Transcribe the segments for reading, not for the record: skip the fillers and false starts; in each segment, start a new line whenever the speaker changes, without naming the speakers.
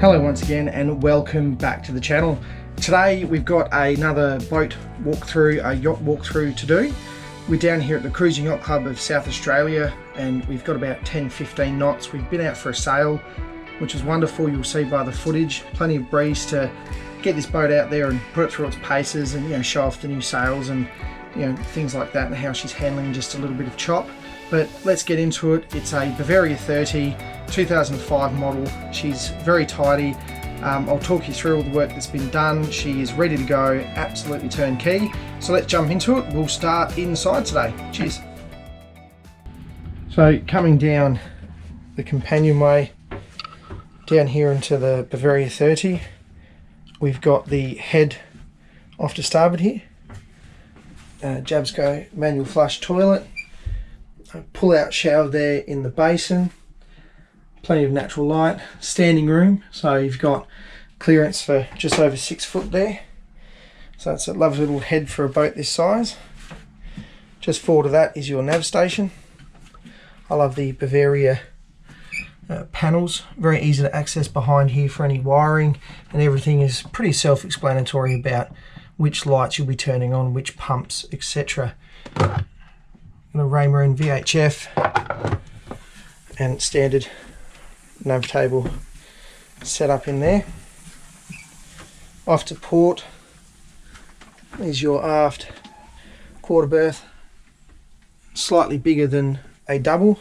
Hello once again and welcome back to the channel. Today we've got another boat walkthrough, a yacht walkthrough to do. We're down here at the Cruising Yacht Club of South Australia and we've got about 10-15 knots. We've been out for a sail, which is wonderful. You'll see by the footage, plenty of breeze to get this boat out there and put it through its paces and show off the new sails and things like that and how she's handling just a little bit of chop. But let's get into it. It's a Bavaria 30, 2005 model. She's very tidy. I'll talk you through all the work that's been done. She is ready to go, absolutely turnkey. So let's jump into it. We'll start inside today. Cheers. So coming down the companionway, down here into the Bavaria 30, we've got the head off to starboard here. Jabsco manual flush toilet. Pull out shower there in the basin, plenty of natural light, standing room, so you've got clearance for just over 6 foot there, so it's a lovely little head for a boat this size. Just forward of that is your nav station. I love the Bavaria panels, very easy to access behind here for any wiring, and everything is pretty self-explanatory about which lights you'll be turning on, which pumps, etc. The Raymarine VHF and standard nav table set up in there. Off to port is your aft quarter berth, slightly bigger than a double.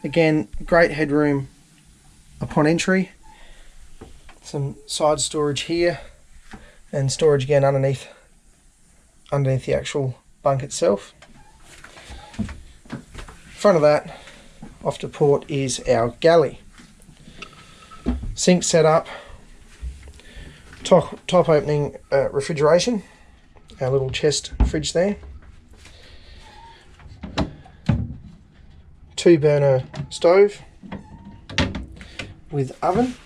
Again, great headroom upon entry. Some side storage here and storage again underneath the actual bunk itself. Front of that, off to port, is our galley. Sink set up, top opening refrigeration, our little chest fridge there. 2 burner stove with oven.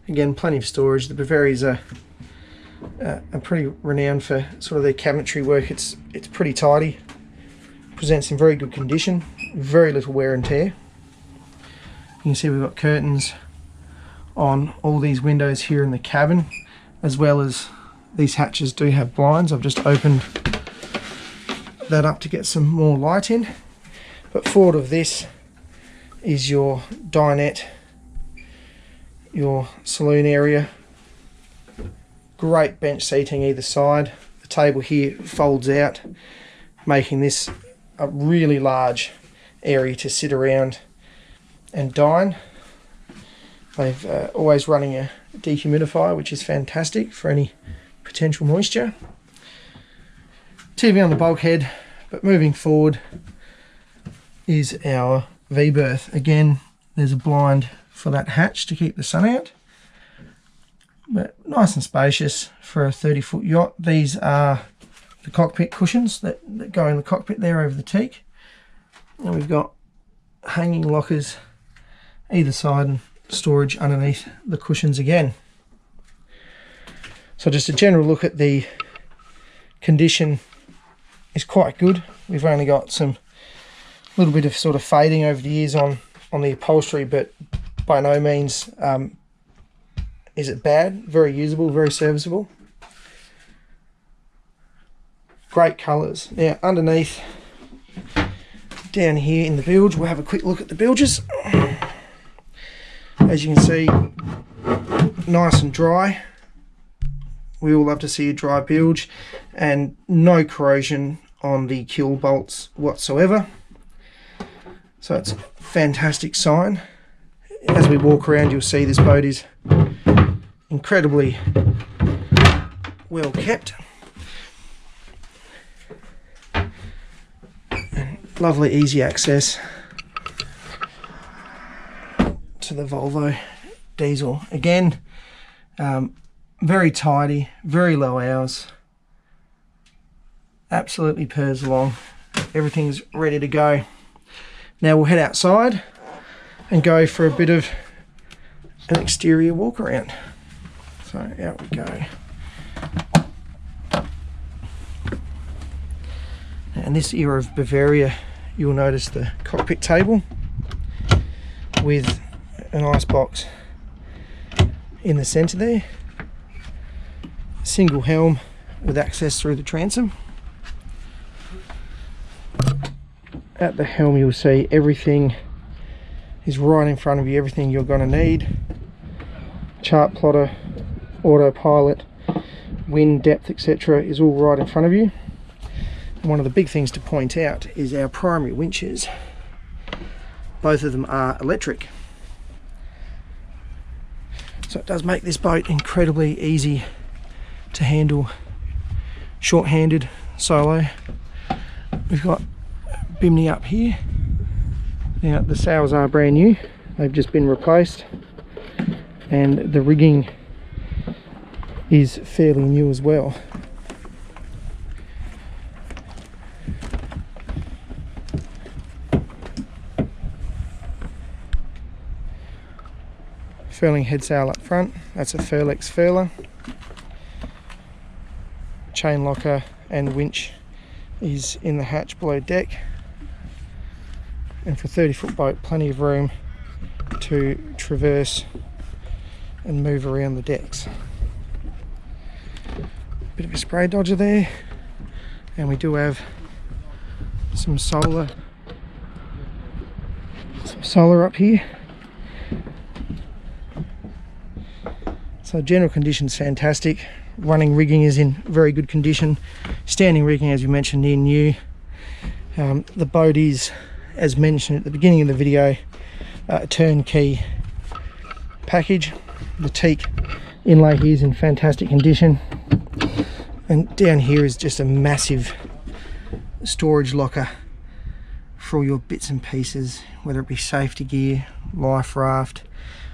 Again, plenty of storage. The Bavarias are pretty renowned for sort of their cabinetry work. It's pretty tidy. Presents in very good condition, very little wear and tear. You can see we've got curtains on all these windows here in the cabin, as well as these hatches do have blinds. I've just opened that up to get some more light in. But forward of this is your dinette, your saloon area. Great bench seating either side. The table here folds out, making this a really large area to sit around and dine. They've always running a dehumidifier, which is fantastic for any potential moisture. TV on the bulkhead, but moving forward is our vberth. Again, there's a blind for that hatch to keep the sun out, but nice and spacious for a 30-foot yacht. These are the cockpit cushions that go in the cockpit there over the teak. And we've got hanging lockers either side and storage underneath the cushions again. So just a general look at the condition is quite good. We've only got some little bit of sort of fading over the years on the upholstery, but by no means is it bad. Very usable, very serviceable. Great colours. Now underneath, down here in the bilge, we'll have a quick look at the bilges. As you can see, nice and dry. We all love to see a dry bilge, and no corrosion on the keel bolts whatsoever. So it's a fantastic sign. As we walk around, you'll see this boat is incredibly well kept. Lovely easy access to the Volvo diesel. Again, very tidy, very low hours, absolutely purrs along. Everything's ready to go. Now we'll head outside and go for a bit of an exterior walk around. So out we go. And this era of Bavaria, you'll notice the cockpit table with an ice box in the center there. Single helm with access through the transom. At the helm you'll see everything is right in front of you, everything you're going to need. Chart plotter, autopilot, wind, depth, etc. is all right in front of you. And one of the big things to point out is our primary winches. Both of them are electric. So it does make this boat incredibly easy to handle short-handed solo. We've got Bimini up here. Now the sails are brand new, they've just been replaced, and the rigging is fairly new as well. Furling head sail up front, that's a Furlex furler. Chain locker and winch is in the hatch below deck, and for a 30-foot boat, plenty of room to traverse and move around the decks. Bit of a spray dodger there, and we do have some solar up here. So general condition's fantastic. Running rigging is in very good condition. Standing rigging, as you mentioned, near new. The boat is, as mentioned at the beginning of the video, a turnkey package. The teak inlay here is in fantastic condition, and down here is just a massive storage locker for all your bits and pieces, whether it be safety gear, life raft,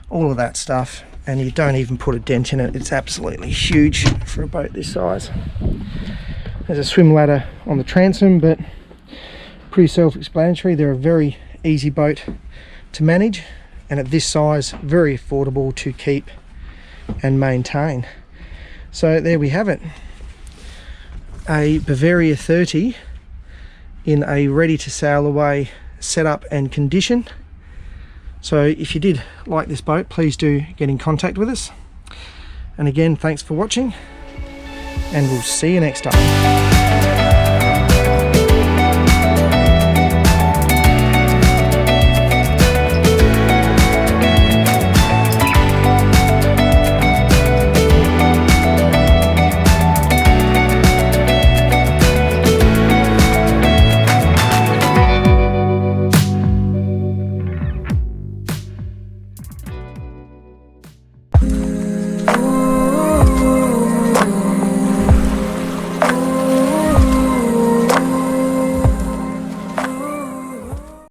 all of that stuff. And you don't even put a dent in it. It's absolutely huge for a boat this size. There's a swim ladder on the transom, but pretty self-explanatory. They're a very easy boat to manage, and at this size, very affordable to keep and maintain. So there we have it. A Bavaria 30 in a ready to sail away setup and condition. So if you did like this boat, please do get in contact with us. And again, thanks for watching, and we'll see you next time.